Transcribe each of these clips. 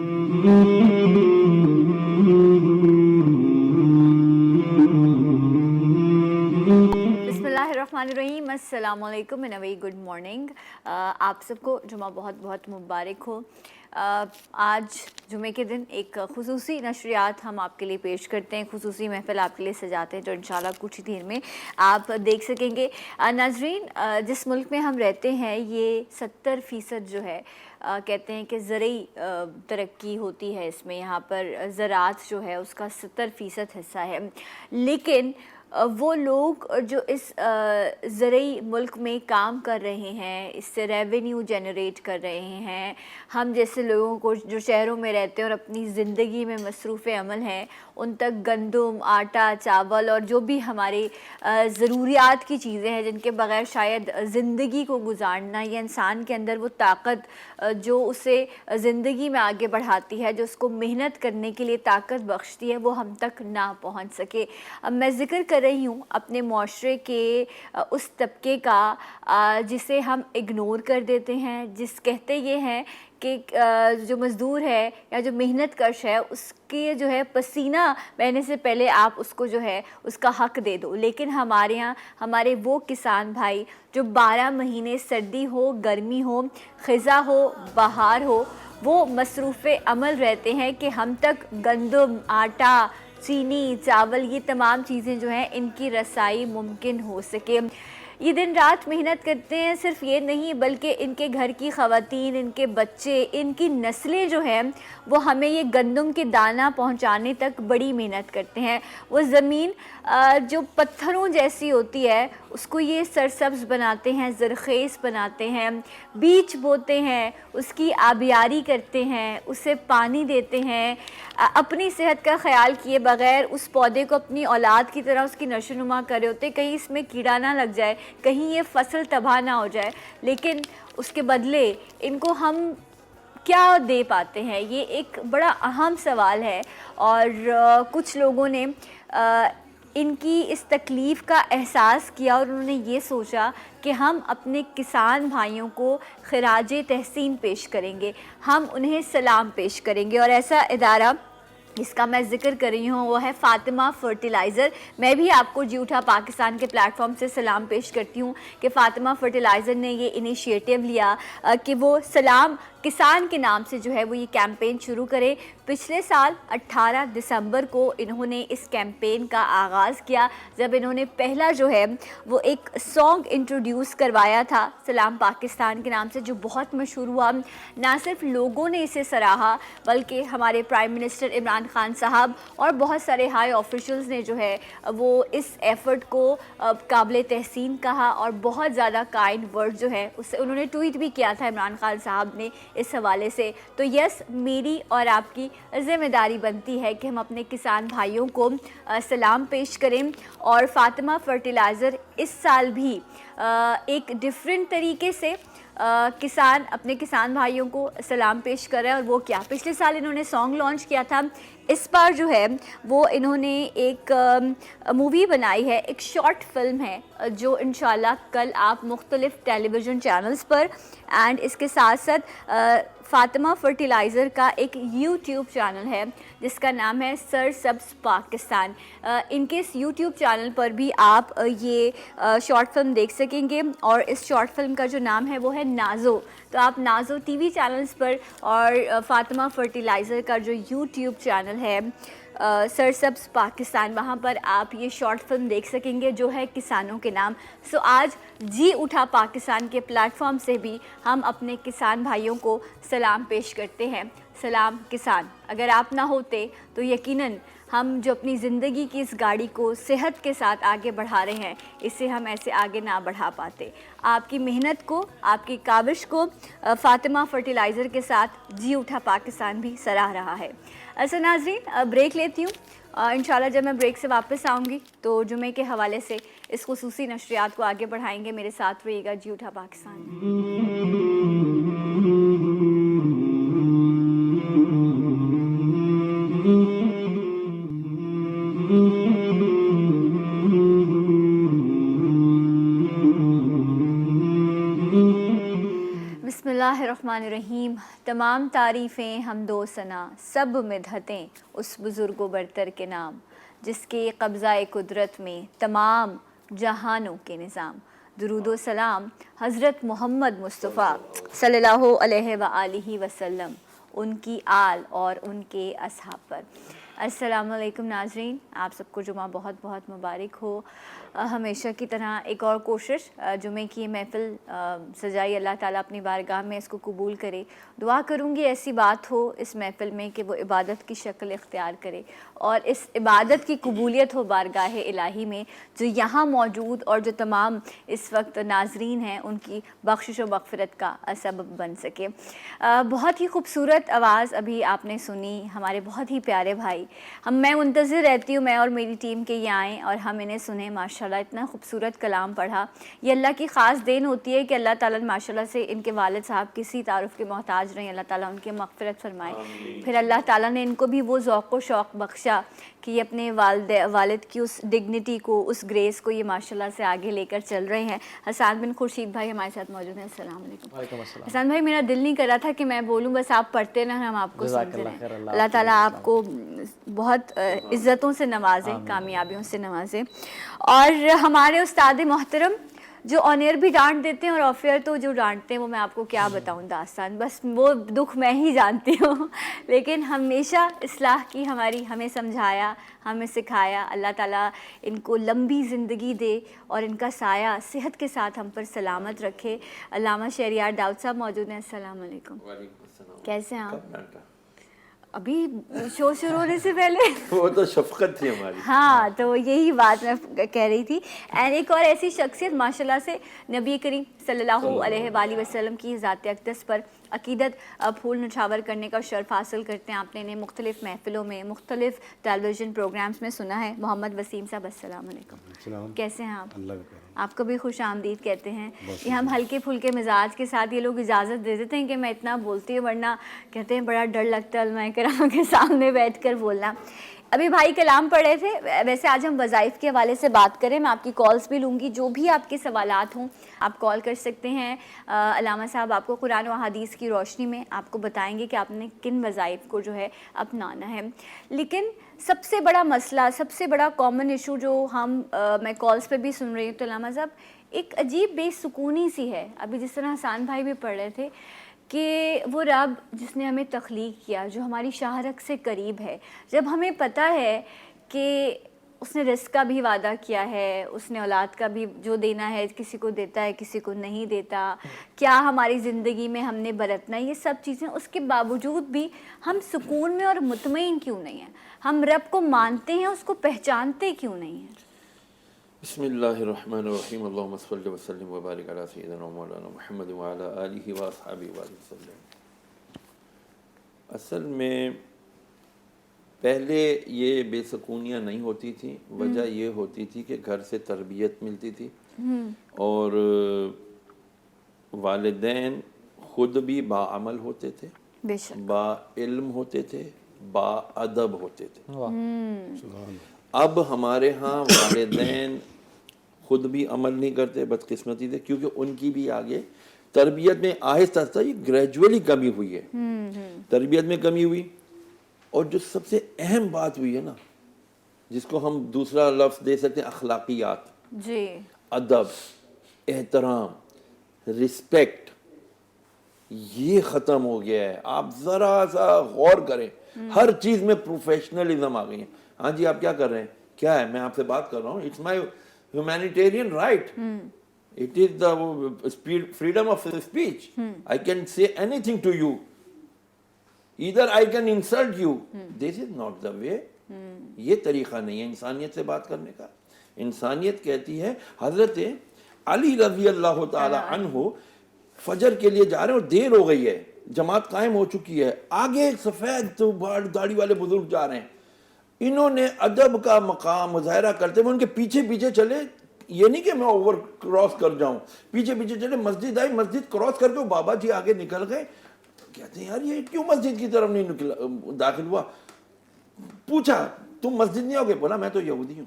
बिस्मिल्लाहिर्रहमानिर्रहीम, अस्सलाम वालेकुम and a very good morning. आप सबको जुमा बहुत बहुत मुबारक हो। आज जुमे के दिन एक खुसूसी नशरियात हम आपके लिए पेश करते हैं, खुसूसी महफिल आपके लिए सजाते हैं जो इंशाल्लाह कुछ ही देर में आप देख सकेंगे। नाजरीन, जिस मुल्क में हम रहते हैं ये 70% जो है कहते हैं कि ज़रई तरक्की होती है इसमें, यहाँ पर ज़राअत जो है उसका 70% हिस्सा है। लेकिन वो लोग जो इस ज़रई मुल्क में काम कर रहे हैं, इससे रेवेन्यू जनरेट कर रहे हैं, हम जैसे लोगों को जो शहरों में रहते हैं और अपनी ज़िंदगी में मसरूफ़ अमल हैं, उन तक गंदम, आटा, चावल और जो भी हमारी ज़रूरियात की चीज़ें हैं जिनके बग़ैर शायद ज़िंदगी को गुजारना या इंसान के अंदर वो ताकत जो उसे ज़िंदगी में आगे बढ़ाती है, जो उसको मेहनत करने के लिए ताकत बख्शती है, वो हम तक ना पहुँच सके। अब मैं ज़िक्र कर रही हूँ अपने मुआशरे के उस तबके का जिसे हम इग्नोर कर देते हैं, जिस कहते ये हैं कि जो मज़दूर है या जो मेहनत कश है उसके जो है पसीना बहने से पहले आप उसको जो है उसका हक़ दे दो। लेकिन हमारे यहाँ हमारे वो किसान भाई जो 12 महीने सर्दी हो, गर्मी हो, ख़ज़ा हो, बहार हो, वो मसरूफ़ अमल रहते हैं कि हम तक गंदम, आटा, चीनी, चावल, ये तमाम चीज़ें जो हैं इनकी रसाई मुमकिन हो सके। ये दिन रात मेहनत करते हैं। सिर्फ ये नहीं बल्कि इनके घर की ख़वातीन, इनके बच्चे, इनकी नस्लें जो हैं वो हमें ये गंदम के दाना पहुंचाने तक बड़ी मेहनत करते हैं। वो ज़मीन जो पत्थरों जैसी होती है उसको ये सरसब्ज़ बनाते हैं, ज़रख़ेज़ बनाते हैं, बीज बोते हैं, उसकी आबियारी करते हैं, उसे पानी देते हैं, अपनी सेहत का ख़याल किए बग़ैर उस पौधे को अपनी औलाद की तरह उसकी नशोनुमा कर रहे होते, कहीं इसमें कीड़ा ना लग जाए, कहीं ये फसल तबाह ना हो जाए। लेकिन उसके बदले इनको हम क्या दे पाते हैं, ये एक बड़ा अहम सवाल है। और कुछ लोगों ने इनकी इस तकलीफ़ का एहसास किया और उन्होंने ये सोचा कि हम अपने किसान भाइयों को ख़िराज तहसीन पेश करेंगे, हम उन्हें सलाम पेश करेंगे। और ऐसा इदारा इसका मैं ज़िक्र कर रही हूँ वो है फ़ातिमा फ़र्टिलाइज़र। मैं भी आपको जी उठा पाकिस्तान के प्लेटफॉर्म से सलाम पेश करती हूँ कि फ़ातिमा फ़र्टिलाइज़र ने ये इनिशिएटिव लिया कि वो सलाम किसान के नाम से जो है वो ये कैंपेन शुरू करें। पिछले साल 18 दिसंबर को इन्होंने इस कैंपेन का आगाज़ किया, जब इन्होंने पहला जो है वो एक सॉन्ग इंट्रोड्यूस करवाया था सलाम पाकिस्तान के नाम से, जो बहुत मशहूर हुआ। ना सिर्फ लोगों ने इसे सराहा बल्कि हमारे प्राइम मिनिस्टर इमरान खान साहब और बहुत सारे हाई ऑफिशल्स ने जो है वो इस एफ़र्ट को काबिल तहसीन कहा और बहुत ज़्यादा काइंड वर्ड जो है उससे उन्होंने ट्वीट भी किया था इमरान खान साहब ने इस हवाले से। तो यस, मेरी और आपकी ज़िम्मेदारी बनती है कि हम अपने किसान भाइयों को सलाम पेश करें। और फ़ातिमा फ़र्टिलाइज़र इस साल भी एक डिफरेंट तरीके से किसान अपने किसान भाइयों को सलाम पेश कर रहा है। और वो क्या, पिछले साल इन्होंने सॉन्ग लॉन्च किया था, इस बार जो है वो इन्होंने एक मूवी बनाई है, एक शॉर्ट फिल्म है जो इंशाल्लाह कल आप मुख्तलिफ़ टेलीविज़न चैनल्स पर एंड इसके साथ साथ फ़ातिमा फ़र्टिलाइज़र का एक यूट्यूब चैनल है जिसका नाम है सरसब्ज़ पाकिस्तान। इनके इस यूट्यूब चैनल पर भी आप ये शॉर्ट फिल्म देख सकेंगे और इस शॉर्ट फिल्म का जो नाम है वो है नाज़ो। तो आप नाज़ो टीवी चैनल्स पर और फ़ातिमा फ़र्टिलाइज़र का जो यूट्यूब चैनल है सरसब्ज़ पाकिस्तान, वहाँ पर आप ये शॉर्ट फिल्म देख सकेंगे जो है किसानों के नाम। सो आज जी उठा पाकिस्तान के प्लेटफॉर्म से भी हम अपने किसान भाइयों को सलाम पेश करते हैं। सलाम किसान, अगर आप ना होते तो यकीनन हम जो अपनी ज़िंदगी की इस गाड़ी को सेहत के साथ आगे बढ़ा रहे हैं, इसे हम ऐसे आगे ना बढ़ा पाते। आपकी मेहनत को, आपकी काविश को फ़ातिमा फ़र्टिलाइज़र के साथ जी उठा पाकिस्तान भी सराह रहा है। अच्छा नाज़रीन, ब्रेक लेती हूँ। इंशाल्लाह जब मैं ब्रेक से वापस आऊँगी तो जुमे के हवाले से इस खुसूसी नशरियात को आगे बढ़ाएंगे। मेरे साथ रहिएगा जी उठा पाकिस्तान। बिस्मिल्लाहिर्रहमानिर्रहीम, रहीम, तमाम तारीफ़ें हमदो सना, सब मिदहतें उस बुज़ुर्ग व बरतर के नाम, जिसके कब्ज़ाए कुदरत में तमाम जहानों के निज़ाम। दुरूद सलाम हज़रत मोहम्मद मुस्तफ़ा सल्लल्लाहु अलैहि व आलिहि वसल्लम, उनकी आल और उनके असहाब पर। अस्सलामु अलैकुम नाज़रीन, आप सबको जुमा बहुत बहुत मुबारक हो। हमेशा की तरह एक और कोशिश, जुमे की महफ़िल सजाई, अल्लाह ताला अपनी बारगाह में इसको कबूल करे। दुआ करूँगी ऐसी बात हो इस महफ़िल में कि वो इबादत की शक्ल इख्तियार करे और इस इबादत की कबूलियत हो बारगाह इलाही में। जो यहाँ मौजूद और जो तमाम इस वक्त नाज़रीन हैं, उनकी बख्शिश व मग़फ़िरत का सबब बन सके। बहुत ही खूबसूरत आवाज़ अभी आपने सुनी, हमारे बहुत ही प्यारे भाई। मैं मुंतज़िर रहती हूँ, मैं और मेरी टीम के ये आएँ और हम इन्हें सुने। माशाल्लाह इतना खूबसूरत कलाम पढ़ा। ये अल्लाह की ख़ास देन होती है कि अल्लाह ताला माशाल्लाह से इनके वालिद साहब किसी तारुफ़ के मोहताज नहीं, अल्लाह ताला उनकी मग़फ़िरत फ़रमाए। फिर अल्लाह ताला ने इनको भी वो ज़ौक़ व शौक़ बख्शा कि ये अपने वालिद की उस डिग्निटी को, उस ग्रेस को ये माशाल्लाह से आगे लेकर चल रहे हैं। हसन बिन खुर्शीद भाई हमारे साथ मौजूद हैं। अस्सलाम वालेकुम। हसन भाई, मेरा दिल नहीं कर रहा था कि मैं बोलूँ, बस आप पढ़ते रहें, हम आपको सुनते रहें। अल्लाह ताला आपको बहुत इज़्ज़तों से नवाज़े, कामयाबियों से नवाज़े। और हमारे उस्ताद मोहतरम जो ऑन एयर भी डांट देते हैं और ऑफ एयर तो जो डांटते हैं वो मैं आपको क्या बताऊं दास्तान, बस वो दुख मैं ही जानती हूँ। लेकिन हमेशा इस्लाह की हमारी, हमें समझाया, हमें सिखाया। अल्लाह ताला इनको लंबी ज़िंदगी दे और इनका साया सेहत के साथ हम पर सलामत रखे। अल्लामा शहरियार दाऊद साहब मौजूद हैं। अस्सलाम वालेकुम। कैसे हैं आप? अभी शो शुरू होने से पहले वो तो शफ़क़त थी हमारी। हाँ, तो यही बात मैं कह रही थी। एंड एक और ऐसी शख्सियत माशाल्लाह से नबी करीम सल्लल्लाहु अलैहि वसल्लम की ज़ात अक़दस पर अक़ीदत फूल नछावर करने का शर्फ़ हासिल करते हैं। आपने इन्हें मुख्तलिफ़ महफ़िलों में, मुख्तलिफ़ टेलीविज़न प्रोग्राम्स में सुना है। मोहम्मद वसीम साहब, अस्सलाम वालेकुम। कैसे हैं आप? आपको भी खुश आमदीद कहते हैं। ये हम हल्के फुल्के मिजाज के साथ ये लोग इजाज़त दे देते हैं कि मैं इतना बोलती हूँ, वरना कहते हैं बड़ा डर लगता है उलमाए किराम के सामने बैठकर बोलना। अभी भाई कलाम पढ़ रहे थे। वैसे आज हम वज़ाइफ़ के हवाले से बात करें, मैं आपकी कॉल्स भी लूँगी, जो भी आपके सवालात हों आप कॉल कर सकते हैं। अल्लामा साहब आपको कुरान व हदीस की रोशनी में आपको बताएंगे कि आपने किन वज़ाइफ़ को जो है अपनाना है। लेकिन सबसे बड़ा मसला, सबसे बड़ा कॉमन इशू जो मैं कॉल्स पे भी सुन रही हूँ, तो अल्लामा साहब एक अजीब बेसुकूनी सी है। अभी जिस तरह हसन भाई भी पढ़ रहे थे कि वो रब जिसने हमें तख्लीक किया, जो हमारी शाहरक से करीब है, जब हमें पता है कि उसने रिस्क का भी वादा किया है, उसने औलाद का भी जो देना है, किसी को देता है किसी को नहीं देता, क्या हमारी ज़िंदगी में हमने बरतना है, ये सब चीज़ें, उसके बावजूद भी हम सुकून में और मुतमईन क्यों नहीं हैं? हम रब को मानते हैं, उसको पहचानते क्यों नहीं हैं? बिस्मिल्लाहिर्रहमानिर्रहीम। अल्लाहुम्मा सल्लि व सल्लिम व बारिक अला सय्यिदिना मौलाना मुहम्मद व अला आलिहि व अस्हाबिहि वसल्लम। असल में पहले ये बेसुकूनियाँ नहीं होती थी। वजह ये होती थी कि घर से तरबियत मिलती थी और वालिदैन खुद भी बाअमल होते थे, बाइल्म होते थे, बाअदब होते थे। अब हमारे यहाँ वालिदैन खुद भी अमल नहीं करते, बदकिस्मती थे, क्योंकि उनकी भी आगे तरबियत में आहिस्ता आहिस्ता ये ग्रेजुअली कमी हुई है। तरबियत में कमी हुई और जो सबसे अहम बात हुई है ना, जिसको हम दूसरा लफ्ज़ दे सकते हैं अखलाकियात, जी, अदब, एहतराम, रिस्पेक्ट, ये ख़त्म हो गया है। आप ज़रा सा गौर करें, हर चीज़ में प्रोफेशनलिज्म आ गई है। हाँ जी, आप क्या कर रहे हैं? क्या है? मैं आपसे बात कर रहा हूँ। It's my humanitarian right, it is the freedom of speech. I can say anything to you, इधर I can insult you. This is not the way. ये तरीका नहीं है इंसानियत से बात करने का। इंसानियत कहती है, हजरत अली रज़ी अल्लाह ताला अन्हु फजर के लिए जा रहे हैं और देर हो गई है, जमात कायम हो चुकी है, आगे एक सफ़ेद दाढ़ी वाले बुजुर्ग जा रहे हैं। इन्होंने अदब का मकाम मुजाहरा करते हुए उनके पीछे पीछे चले। ये नहीं कि मैं ओवर क्रॉस कर जाऊं, पीछे पीछे चले, मस्जिद आई, मस्जिद क्रॉस करके वो बाबा जी आगे निकल गए। कहते हैं यार ये क्यों मस्जिद की तरफ नहीं निकला, दाखिल हुआ। पूछा तुम मस्जिद नहीं आओगे? बोला मैं तो यहूदी हूँ।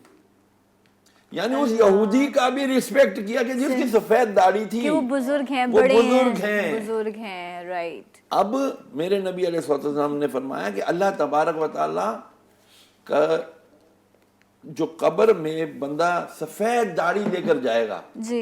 यानी उस यहूदी का भी रिस्पेक्ट किया कि जिसकी सफेद दाढ़ी थी कि वो बुजुर्ग हैं, वो बड़े बुजुर्ग हैं, हैं। बुजुर्ग हैं, राइट। अब मेरे नबी अलैहिस्सलाम ने फरमाया कि अल्लाह तबारक व तआला का जो कब्र में बंदा सफेद दाढ़ी लेकर जाएगा, जी,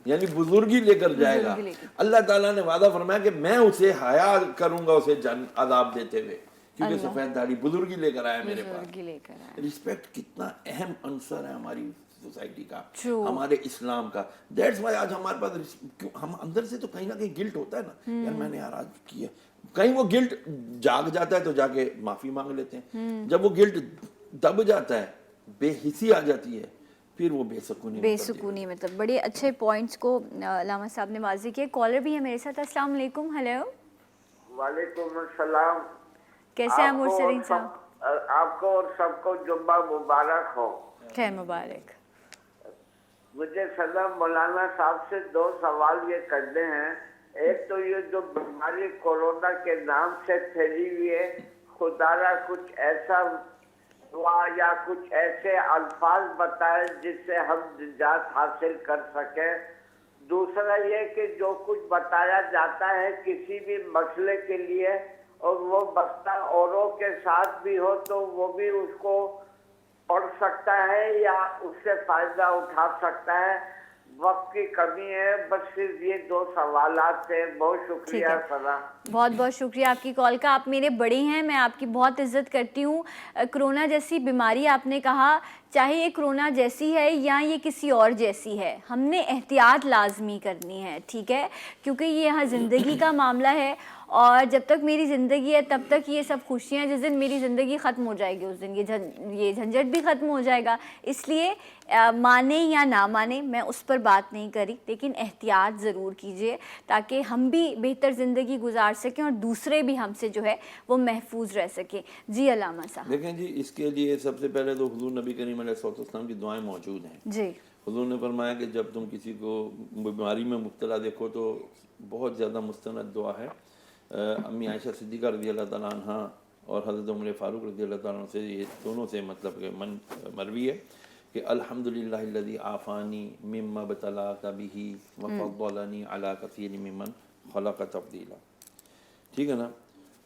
यानी बुजुर्गी लेकर जाएगा, बुजुर्गी लेकर। अल्लाह ताला ने वादा फरमाया कि मैं उसे हया करूंगा उसे अजाब देते हुए, क्योंकि अल्लाह। सफेद दाढ़ी बुजुर्गी लेकर आया मेरे पास। बुजुर्गी लेकर आए। रिस्पेक्ट कितना अहम अंसर है हमारी सोसाइटी का, True. हमारे इस्लाम का। दैट्स वाई आज हमारे पास हम अंदर से तो कहीं ना कहीं गिल्ट होता है ना, यार मैंने यार आज किया, कहीं वो गिल्ट जाग जाता है तो जाके माफी मांग लेते हैं। जब वो गिल्ट दब जाता है, बेहिसी आ जाती है, फिर वो बेसुकूनी मतलब बड़े अच्छे पॉइंट्स को लामा साहब ने वाज़ेह किया। कॉलर भी है मेरे साथ। अस्सलाम वालेकुम। हेलो, वालेकुम अस्सलाम। कैसे हैं मुरसलीन साहब? आपको और सबको जुम्मा मुबारक हो। खैर मुबारक। मुझे सदर मौलाना साहब से 2 सवाल ये करने हैं। एक तो ये जो बीमारी कोरोना के नाम से फैली हुई है, खुदारा कुछ ऐसा दुआ या कुछ ऐसे अल्फाज बताए जिससे हम निजात हासिल कर सकें। दूसरा ये कि जो कुछ बताया जाता है किसी भी मसले के लिए और वो मसला औरों के साथ भी हो तो वो भी उसको पढ़ सकता है या उससे फायदा उठा सकता है। वक्त की कमी है, बस सिर्फ ये 2 सवालात थे। बहुत शुक्रिया सलाम। बहुत बहुत शुक्रिया आपकी कॉल का। आप मेरे बड़े हैं, मैं आपकी बहुत इज्जत करती हूँ। कोरोना जैसी बीमारी आपने कहा, चाहे ये कोरोना जैसी है या ये किसी और जैसी है, हमने एहतियात लाजमी करनी है, ठीक है, क्योंकि ये यहाँ ज़िंदगी का मामला है और जब तक मेरी ज़िंदगी है तब तक ये सब खुशियाँ, जिस दिन मेरी ज़िंदगी ख़त्म हो जाएगी उस दिन ये झंझट भी ख़त्म हो जाएगा। इसलिए माने या ना माने मैं उस पर बात नहीं करी, लेकिन एहतियात ज़रूर कीजिए ताकि हम भी बेहतर ज़िंदगी गुजार सकें और दूसरे भी हमसे जो है वो महफूज रह सकें। जी अल्लामा साहब। देखें जी, इसके लिए सबसे पहले तो हुजूर नबी करीम अलैहिस्सलाम की दुआएं मौजूद हैं जी। हुजूर ने फरमाया कि जब तुम किसी को बीमारी में मुब्तला देखो तो बहुत ज़्यादा मुस्तनद दुआ है। अम्मी आयशा सिद्दीक़ा रज़ी अल्लाह तआला अन्हा और हज़रत उमर फ़ारूक रज़ी अल्लाह तआला अन्हु से ये दोनों से मतलब कि मरवी है कि अल्हम्दुलिल्लाहिल्लज़ी आफ़ानी मिम्मा बतलाका बिही व फ़द्दलनी अला कसीरिम मिम्मन खलक़ तफ़दीला। ठीक है ना।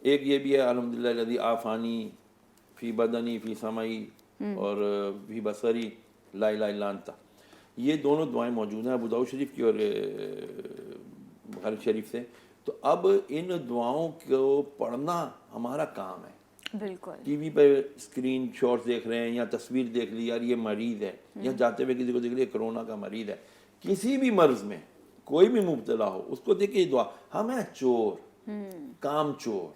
एक ये भी है अल्हम्दुलिल्लाहिल्लज़ी आफ़ानी फ़ी बदनी फ़ी समाई और फ़ी बसरी ला इलाहा इल्ला अंता। ये दोनों दुआएं मौजूद हैं अबू दाऊद शरीफ की और बुखारी शरीफ से। तो अब इन दुआओं को पढ़ना हमारा काम है। बिल्कुल। टीवी पर स्क्रीन शॉट्स देख रहे हैं या तस्वीर देख ली, यार ये मरीज़ है, या जाते हुए किसी को देख लिया कोरोना का मरीज़ है, किसी भी मर्ज में कोई भी मुब्तला हो उसको देखिए दुआ। हम हैं चोर, काम चोर,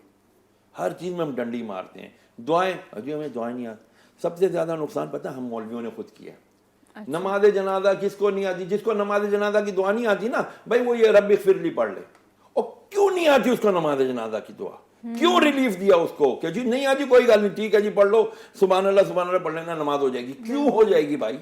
हर चीज़ में हम डंडी मारते हैं। दुआएं, अभी हमें दुआएं नहीं आती। सबसे ज़्यादा नुकसान पता है हम मौलवियों ने खुद किया। अच्छा। नमाज जनाजा किसको नहीं आती? जिसको नमाज जनाजा की दुआ नहीं आती ना भाई, वो ये रब्बी फिरली पढ़ ले। और क्यों नहीं आती उसको नमाज जनाजा की दुआ? क्यों रिलीफ दिया उसको कि जी नहीं आती, कोई गल नहीं, ठीक है जी पढ़ लो, सुभान अल्लाह पढ़ लेना, नमाज हो जाएगी। क्यों हो जाएगी भाई?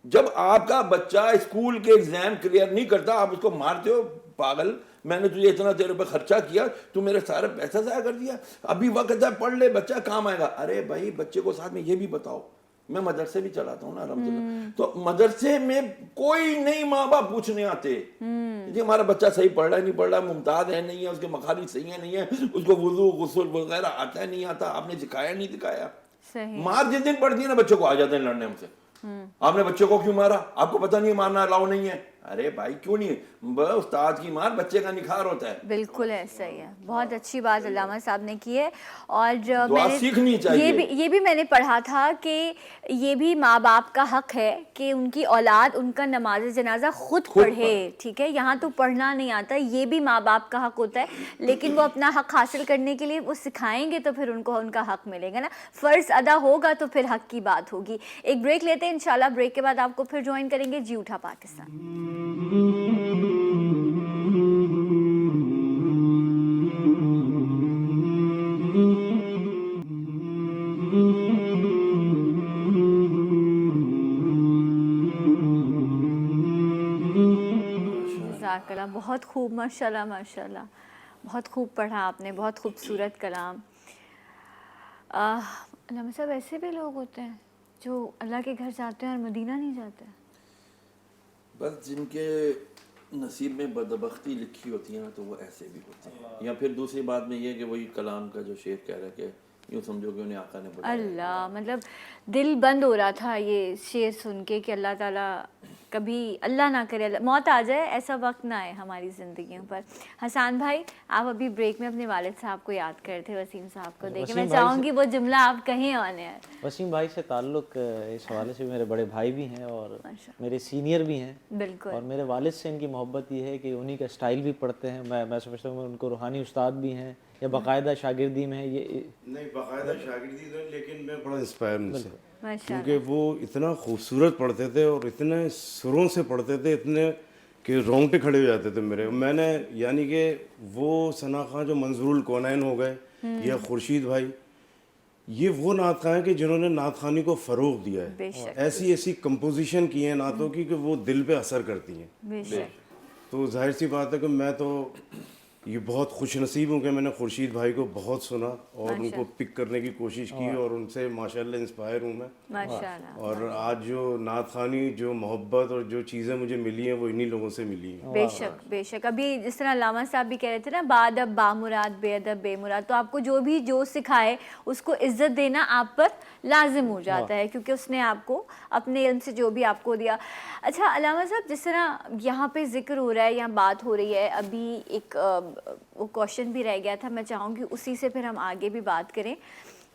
जब आपका बच्चा स्कूल के एग्जाम क्लियर नहीं करता आप उसको मारते हो, पागल, मैंने तुझे इतना तेरे पे खर्चा किया, तू मेरा सारा पैसा ज़ाया कर दिया, अभी वक्त है पढ़ ले, बच्चा काम आएगा। अरे भाई बच्चे को साथ में ये भी बताओ, मैं मदरसे भी चलाता हूँ ना अलहम्दुलिल्लाह, तो मदरसे में कोई नहीं माँ बाप पूछने आते जी हमारा बच्चा सही पढ़ रहा है नहीं पढ़ रहा, मुमताज है नहीं है, उसके मखारिज सही है नहीं है, उसको वुजू गुस्ल वगैरह आता है नहीं आता, आपने सिखाया नहीं दिखाया। मार जिस दिन पड़ती है ना बच्चों को आ जाते हैं लड़ने हमसे, आपने बच्चे को क्यों मारा, आपको पता नहीं है मारना अलाउ नहीं है। अरे भाई क्यों नहीं, उस्ताद की मार बच्चे का निखार होता है। बिल्कुल ऐसा ही है। बहुत अच्छी बात अल्लामा साहब ने की है। और मैंने सीखनी चाहिए। ये भी मैंने पढ़ा था कि ये भी माँ बाप का हक है कि उनकी औलाद उनका नमाज जनाजा खुद पढ़े, ठीक है। यहाँ तो पढ़ना नहीं आता, ये भी माँ बाप का हक होता है, लेकिन वो अपना हक हासिल करने के लिए वो सिखाएंगे तो फिर उनको उनका हक मिलेगा ना, फ़र्ज़ अदा होगा तो फिर हक की बात होगी। एक ब्रेक लेते हैं, इंशाल्लाह ब्रेक के बाद आपको फिर ज्वाइन करेंगे जी उठा पाकिस्तान। बहुत खूब, माशाल्लाह माशाल्लाह, बहुत खूब पढ़ा आपने, बहुत खूबसूरत कलाम। अल्लामा साहब ऐसे भी लोग होते हैं जो अल्लाह के घर जाते हैं और मदीना नहीं जाते? बस जिनके नसीब में बदबख्ती लिखी होती है ना तो वो ऐसे भी होते हैं। या फिर दूसरी बात में ये कि वही कलाम का जो शेर कह रहा है कि यूँ समझो कि उन्हें आका ने बुलाया। अल्लाह, मतलब दिल बंद हो रहा था ये शेर सुन के कि अल्लाह ताला कभी अल्लाह ना करे मौत आ जाए, ऐसा वक्त ना आए हमारी ज़िंदगियों पर। हसान भाई, आप अभी ब्रेक में अपने वालिद साहब को याद कर रहे थे, वसीम साहब को देखे। मैं चाहूँगी वो जुमला आप कहें ऑन एयर। वसीम भाई से ताल्लुक़ इस हवाले से मेरे बड़े भाई भी हैं और मेरे सीनियर भी हैं। बिल्कुल। और मेरे वालिद से इनकी मोहब्बत ये है कि उन्हीं का स्टाइल भी पढ़ते हैं। मैं समझता हूँ उनको रूहानी उस्ताद भी हैं या बाकायदा शागिर्दी में है। ये नहीं, बाकायदा शागिर्दी तो, लेकिन मैं बड़ा इंस्पायर उनसे, माशाल्लाह। क्योंकि वो इतना खूबसूरत पढ़ते थे और इतने सुरों से पढ़ते थे, इतने कि रोंगटे खड़े हो जाते थे मेरे। मैंने यानी कि वो सना खां जो मंजूरुल कौनैन हो गए या खुर्शीद भाई, ये वो नात खां हैं कि जिन्होंने नात खानी को फ़रोग़ दिया है। बेशक। ऐसी ऐसी कंपोजिशन की है नातों की कि वो दिल पे असर करती हैं। बेशक। तो जाहिर सी बात है कि मैं तो ये बहुत खुश नसीब हूँ कि मैंने खुर्शीद भाई को बहुत सुना और उनको पिक करने की कोशिश की और उनसे माशाल्लाह इंस्पायर हूँ मैं। माशाल्लाह। और आज जो नात खानी, जो मोहब्बत और जो चीज़ें मुझे मिली हैं वो इन्हीं लोगों से मिली हैं। बेशक बेशक। अभी जिस तरह अल्लामा साहब भी कह रहे थे ना, बादब बामुराद बेअदब बेमुराद, तो आपको जो सिखाए उसको इज्जत देना आप पर लाजिम हो जाता है, क्योंकि उसने आपको अपने इल्म से जो भी आपको दिया। अच्छा अल्लामा साहब, जिस तरह यहाँ पे जिक्र हो रहा है, यहाँ बात हो रही है, अभी एक वो क्वेश्चन भी रह गया था, मैं चाहूँगी उसी से फिर हम आगे भी बात करें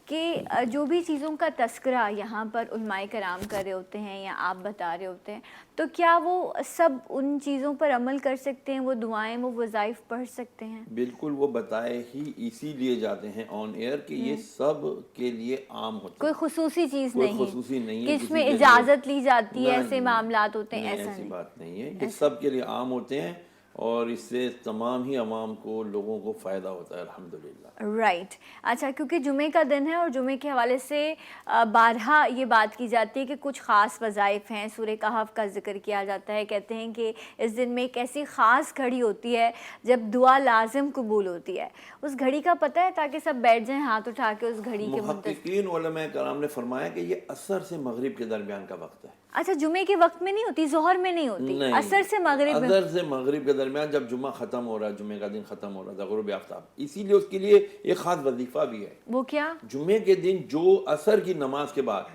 कि जो भी चीज़ों का तस्करा यहाँ पर उलमाए कराम कर रहे होते हैं या आप बता रहे होते हैं, तो क्या वो सब उन चीज़ों पर अमल कर सकते हैं? वो दुआएं, वो वज़ाइफ पढ़ सकते हैं? बिल्कुल, वो बताए ही इसीलिए जाते हैं ऑन एयर कि ये सब के लिए आम होता है, कोई खुसूसी चीज़ कोई नहीं खुसूसी नहीं है कि किसी इसमें के लिए। इजाज़त ली जाती है, नहीं, ऐसे नहीं, मामलात होते हैं, नहीं, ऐसा ऐसी नहीं। बात नहीं है। ये सब के लिए आम होते हैं और इससे तमाम ही अवाम को, लोगों को फ़ायदा होता है अल्हम्दुलिल्लाह। राइट। अच्छा, क्योंकि जुमे का दिन है और जुमे के हवाले से बारहा ये बात की जाती है कि कुछ ख़ास वज़ाइफ हैं। सूरह कहफ का जिक्र किया जाता है, कहते हैं कि इस दिन में एक ऐसी ख़ास घड़ी होती है जब दुआ लाजिम कबूल होती है। उस घड़ी का पता है, ताकि सब बैठ जाएं हाथ उठा के उस घड़ी के मुहक्किकीन उलमाए कराम ने फरमाया कि ये असर से मगरिब के दरमियान का वक्त है। अच्छा, जुमे के वक्त में नहीं होती, ज़ोहर में नहीं होती, असर से मगरिब में। असर से मगरिब के दरमियान जब जुम्मा ख़त्म हो रहा है, जुमे का दिन ख़त्म हो रहा था, गुरूब आफ्ताब, इसीलिए उसके लिए एक ख़ास वजीफ़ा भी है। वो क्या? जुमे के दिन जो असर की नमाज के बाद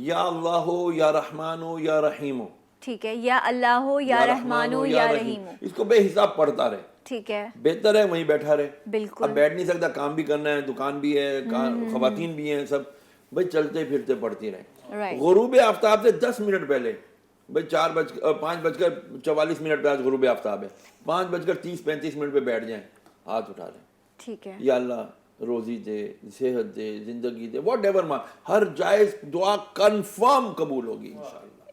या अल्लाह हो या रहमान हो या रहीम हो, ठीक है, या अल्लाह हो या रहमान हो या रहीम हो, इसको बेहिसाब पढ़ता रहे। ठीक है, बेहतर है वहीं बैठा रहे। बिल्कुल। अब बैठ नहीं सकता, काम भी करना है, दुकान भी है, खवातीन भी हैं, सब भाई चलते फिरते पढ़ती रहे। गुरूब आफ्ताब से 10 मिनट पहले, भाई 5:44 पे आज गुरूब आफ्ताब है, 5:30-35 पे बैठ जाएं, हाथ उठा लें, ठीक है, या अल्लाह रोजी दे, सेहत दे, जिंदगी दे, वॉट एवर मांग, हर जायज दुआ कंफर्म कबूल होगी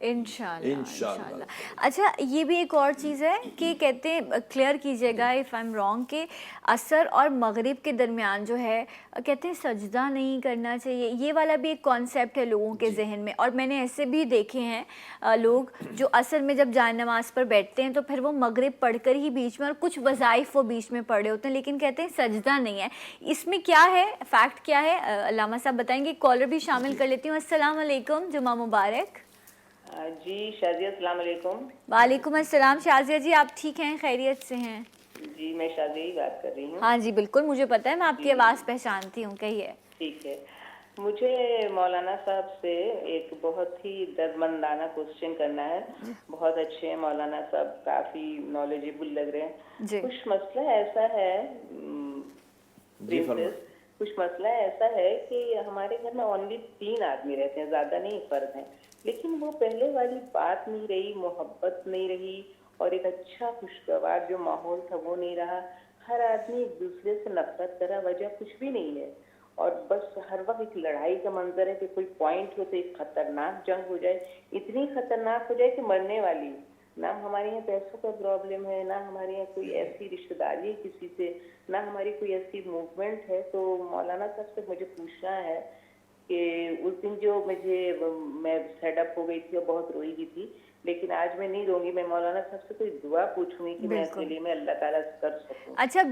इंशाल्लाह। इंशाल्लाह। अच्छा, ये भी एक और चीज़ है कि कहते हैं, क्लियर कीजिएगा इफ़ आई एम रॉन्ग, कि असर और मगरिब के दरमियान जो है कहते हैं सजदा नहीं करना चाहिए। ये वाला भी एक कॉन्सेप्ट है लोगों के जहन में, और मैंने ऐसे भी देखे हैं लोग जो असर में जब जाए नमाज पर बैठते हैं तो फिर वो मगरिब पढ़कर ही बीच में, और कुछ वज़ाइफ वो बीच में पढ़े होते हैं, लेकिन कहते हैं सजदा नहीं है। इसमें क्या है, फैक्ट क्या है, अल्लामा साहब बताएंगे। कॉलर भी शामिल कर लेती हूँ। अस्सलाम वालेकुम, जुमा मुबारक। जी शाजिया, अस्सलाम वालेकुम। वालेकुम अस्सलाम। शाजिया जी, आप ठीक हैं, खैरियत से हैं? जी मैं शाजिया ही बात कर रही हूँ। हाँ जी बिल्कुल, मुझे पता है, मैं आपकी आवाज़ पहचानती हूँ, कहिए। ठीक है, मुझे मौलाना साहब से एक बहुत ही दर्दमंदाना क्वेश्चन करना है। बहुत अच्छे हैं मौलाना साहब, काफ़ी नॉलेजेबल लग रहे हैं। जी। कुछ मसला ऐसा है प्रिंसेस, कुछ मसला ऐसा है कि हमारे घर में ओनली 3 आदमी रहते हैं, ज़्यादा नहीं, फर्द हैं, लेकिन वो पहले वाली बात नहीं रही, मोहब्बत नहीं रही, और एक अच्छा खुशगवार जो माहौल था वो नहीं रहा। हर आदमी एक दूसरे से नफरत कर रहा, वजह कुछ भी नहीं है, और बस हर वक्त एक लड़ाई का मंजर है कि कोई पॉइंट हो तो एक खतरनाक जंग हो जाए, इतनी खतरनाक हो जाए कि मरने वाली। ना हमारे यहाँ पैसों का प्रॉब्लम है, ना हमारे यहाँ कोई ऐसी रिश्तेदारी है किसी से, ना हमारी कोई ऐसी मूवमेंट है। तो मौलाना साहब से मुझे पूछना है कि उस दिन जो मैं सेटअप हो गई थी और बहुत रोई गई थी, लेकिन आज मैं नहीं रोऊंगी। मैं मौलाना साहब से कोई दुआ पूछूंगी कि मैं इसके लिए मैं अल्लाह ताला से कर सकूं। अच्छा,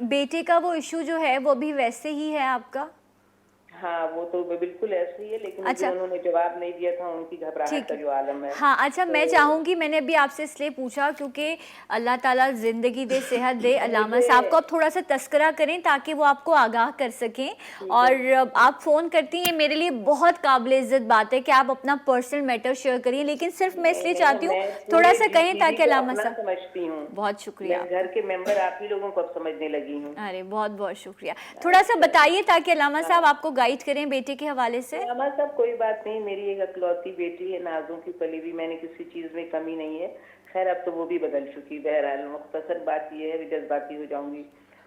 बेटे का वो इशू जो है वो भी वैसे ही है आपका? हाँ वो तो बिल्कुल ऐसे ही है, लेकिन उस दिन उन्होंने जवाब नहीं दिया था, उनकी घबराहट का जो आलम है। हाँ अच्छा, मैं चाहूँगी, मैंने अभी आपसे इसलिए पूछा क्योंकि अल्लाह ताला ज़िंदगी दे, सेहत दे, अल्लामा साहब को आप थोड़ा सा तस्करा करें ताकि वो आपको आगाह कर सकें। और आप फ़ोन करती हैं, मेरे लिए बहुत काबिल इज़्ज़त बात है कि आप अपना पर्सनल मैटर शेयर करिए, लेकिन सिर्फ मैं इसलिए चाहती हूँ थोड़ा सा कहें ताकि अल्लामा साहब। समझती हूँ, बहुत शुक्रिया, मैं घर के मेंबर आप ही लोगों को अब समझने लगी हूँ। अरे बहुत बहुत शुक्रिया। थोड़ा सा बताइए ताकि अल्लामा साहब आपको गाइड करें बेटे के हवाले से। हमारे साथ कोई बात नहीं, मेरी एक अकलौती बेटी है, नाज़ों की पली भी, मैंने किसी चीज़ में कमी नहीं है। खैर अब तो वो भी बदल चुकी। बहरहाल मुख्तसर बात ये है, जज्बाती हो जाऊंगी,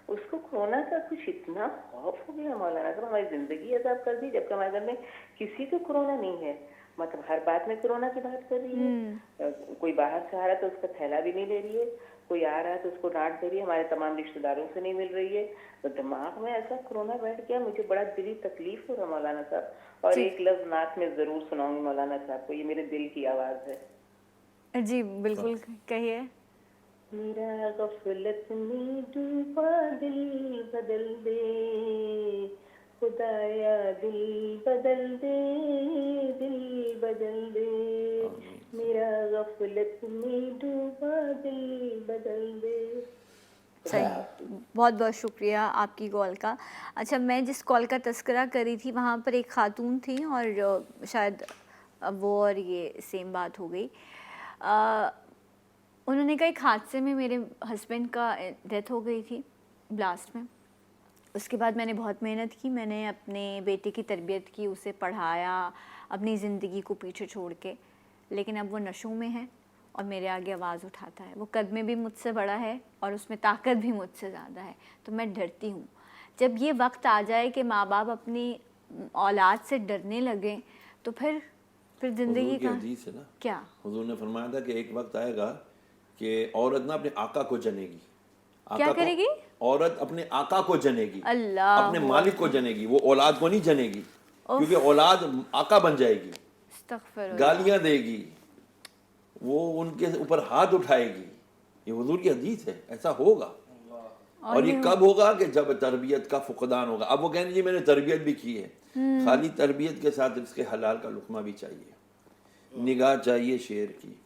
उसको कोरोना का कुछ इतना खौफ हो गया मौलाना साहब, हमारी ज़िंदगी अजाब कर दी, जबकि हमारे घर में किसी को कोरोना नहीं है। मतलब हर बात में कोरोना की बात कर रही है, कोई बाहर से आ रहा है तो उसका थैला भी नहीं ले रही है, कोई आ रहा है तो उसको डांट दे रही है, हमारे तमाम रिश्तेदारों से नहीं मिल रही है। तो दिमाग में ऐसा कोरोना बैठ गया, मुझे बड़ा दिली तकलीफ हो रहा मौलाना साहब। और एक लफ्ज नात में जरूर सुनाऊंगी मौलाना साहब को, ये मेरे दिल की आवाज है। जी बिल्कुल कहिए। मेरा गफलत में डूबा दिल बदल दे, खुदाया दिल बदल दे, दिल बदल दे, मेरा गफलत में डूबा दिल बदल दे। सही, बहुत बहुत शुक्रिया आपकी कॉल का। अच्छा, मैं जिस कॉल का तस्करा करी थी वहाँ पर एक खातून थी और शायद वो और ये सेम बात हो गई। उन्होंने कहा एक हादसे में मेरे हस्बैंड का डेथ हो गई थी ब्लास्ट में। उसके बाद मैंने बहुत मेहनत की, मैंने अपने बेटे की तरबियत की, उसे पढ़ाया, अपनी ज़िंदगी को पीछे छोड़ के, लेकिन अब वो नशों में है और मेरे आगे आवाज़ उठाता है। वो कद में भी मुझसे बड़ा है और उसमें ताकत भी मुझसे ज़्यादा है। तो मैं डरती हूँ जब ये वक्त आ जाए कि माँ बाप अपनी औलाद से डरने लगें तो फिर ज़िंदगी का हदीस है ना, क्या हुजूर ने फरमाया था कि एक वक्त आएगा कि औरत ना अपने आका को जनेगी। क्या करेगी? औरत अपने आका को जनेगी, अल्लाह, अपने मालिक को जनेगी, वो औलाद को नहीं जनेगी, क्योंकि औलाद आका बन जाएगी, अस्तगफिरुल्लाह, गालियां देगी, वो उनके ऊपर हाथ उठाएगी। ये हुजूर की हदीस है, ऐसा होगा। और ये कब होगा कि जब तरबियत का फुकदान होगा। अब वो कहने जी मैंने तरबियत भी की है, खाली तरबियत के साथ इसके हलाल का लुकमा भी चाहिए, निगाह चाहिए शेर की,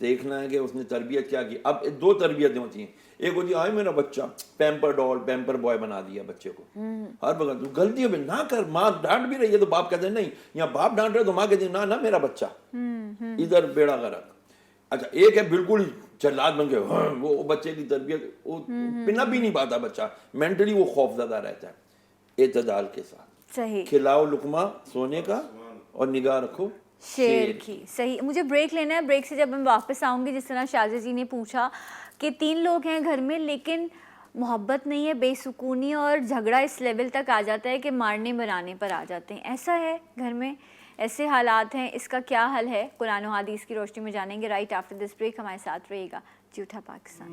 देखना है कि उसने तरबियत क्या की। अब दो तरबियतें होती हैं, एक होती है मेरा बच्चा पैम्पर डॉल पैम्पर बॉय बना दिया बच्चे को, हर वक्त तू गलतियों में ना कर, माँ डांट भी रही है तो बाप कहते हैं नहीं, यहाँ बाप डांट रहे तो माँ कहती है ना ना मेरा बच्चा, इधर बेड़ा गर्क। अच्छा, एक है बिल्कुल जल्लाद बन के, वो बच्चे की तरबियत वो पिना भी नहीं पाता बच्चा, मेंटली वो खौफजदा रहता है। एतदाल के साथ सही, खिलाओ लुकमा सोने का और निगाह रखो शेर की। सही, मुझे ब्रेक लेना है, ब्रेक से जब मैं वापस आऊँगी, जिस तरह शाज़िया जी ने पूछा कि 3 लोग हैं घर में लेकिन मोहब्बत नहीं है, बेसुकूनी और झगड़ा इस लेवल तक आ जाता है कि मारने मराने पर आ जाते हैं, ऐसा है घर में, ऐसे हालात हैं, इसका क्या हल है? कुरान और हदीस की रोशनी में जानेंगे राइट आफ्टर दिस ब्रेक। हमारे साथ रहिएगा। झूठा पाकिस्तान।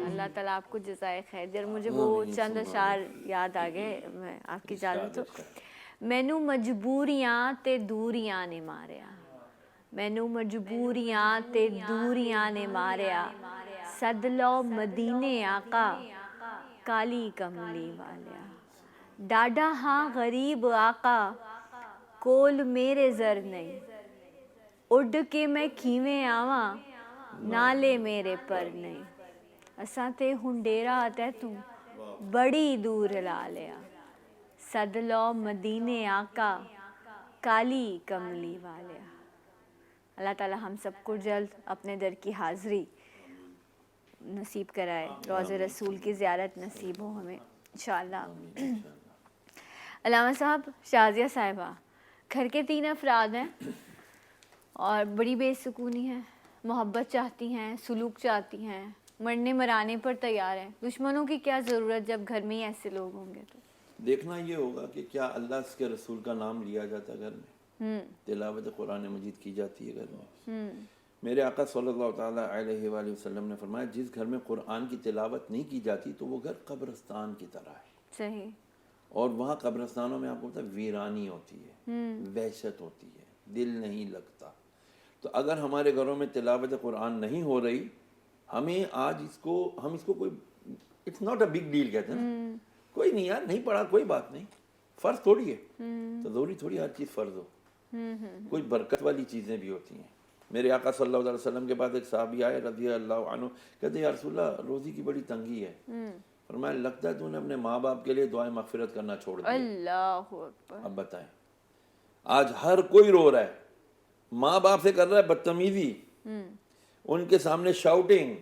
अल्लाह ताला आपको जज़ाए खैर दे। मुझे वो चंद अशार याद आ गए, मैं आपकी इजाज़त हो। मैनू मजबूरियां ते दूरियां ने मारिया, मैनू मजबूरियां ते दूरियां ने मारिया, सद लो मदीने आका काली कमली वालिया, डाडा हाँ गरीब आका कोल मेरे जर नहीं, उड़ के मैं खीवें आवा नाले मेरे पर नहीं, असां ते हुंडेरा ते तू बड़ी दूर ला लिया, सद लो मदीने आका काली कमली वालिया। अल्लाह ताला हम सबको जल्द अपने दर की हाज़िरी नसीब कराए, रोज़े रसूल की ज़ियारत नसीब हो हमें इंशाअल्लाह। अल्लामा साहब, शाज़िया साहिबा, घर के 3 अफराद हैं और बड़ी बेसुकूनी है, मोहब्बत चाहती हैं, सुलूक चाहती हैं, मरने मराने पर तैयार हैं। दुश्मनों की क्या ज़रूरत जब घर में ही ऐसे लोग होंगे। तो देखना ये होगा कि क्या अल्लाह के रसूल का नाम लिया जाता है घर में, तिलावत कुरान मजीद की जाती है घर में। मेरे आका सल्लल्लाहु ताला अलैहि वसल्लम ने फरमाया जिस घर में कुरान की तिलावत नहीं की जाती तो वो घर कब्रिस्तान की तरह है। सही। اور وہاں قبرستانوں میں آپ کو پتہ ہے ویرانی ہوتی ہے، وحشت ہوتی ہے، دل نہیں لگتا. تو اگر ہمارے گھروں میں تلاوت قرآن نہیں ہو رہی، ہمیں آج ہم اس کو کوئی it's not a big deal کہتے ہیں نا، کوئی نہیں یار نہیں پڑھا کوئی بات نہیں، فرض تھوڑی ہے. تو ضروری تھوڑی ہر چیز فرض ہو، کوئی برکت والی چیزیں بھی ہوتی ہیں. میرے آقا صلی اللہ علیہ وسلم کے پاس ایک صحابی آئے رضی اللہ عنہ، کہتے یا رسول اللہ روزی کی بڑی تنگی ہے. فرمایا لگتا ہے تو نے اپنے ماں باپ کے لیے دعائیں مغفرت کرنا چھوڑ دیا. اللہ اکبر. اب بتائیں، آج ہر کوئی رو رہا ہے، ماں باپ سے کر رہا ہے بدتمیزی، ان کے سامنے شاؤٹنگ.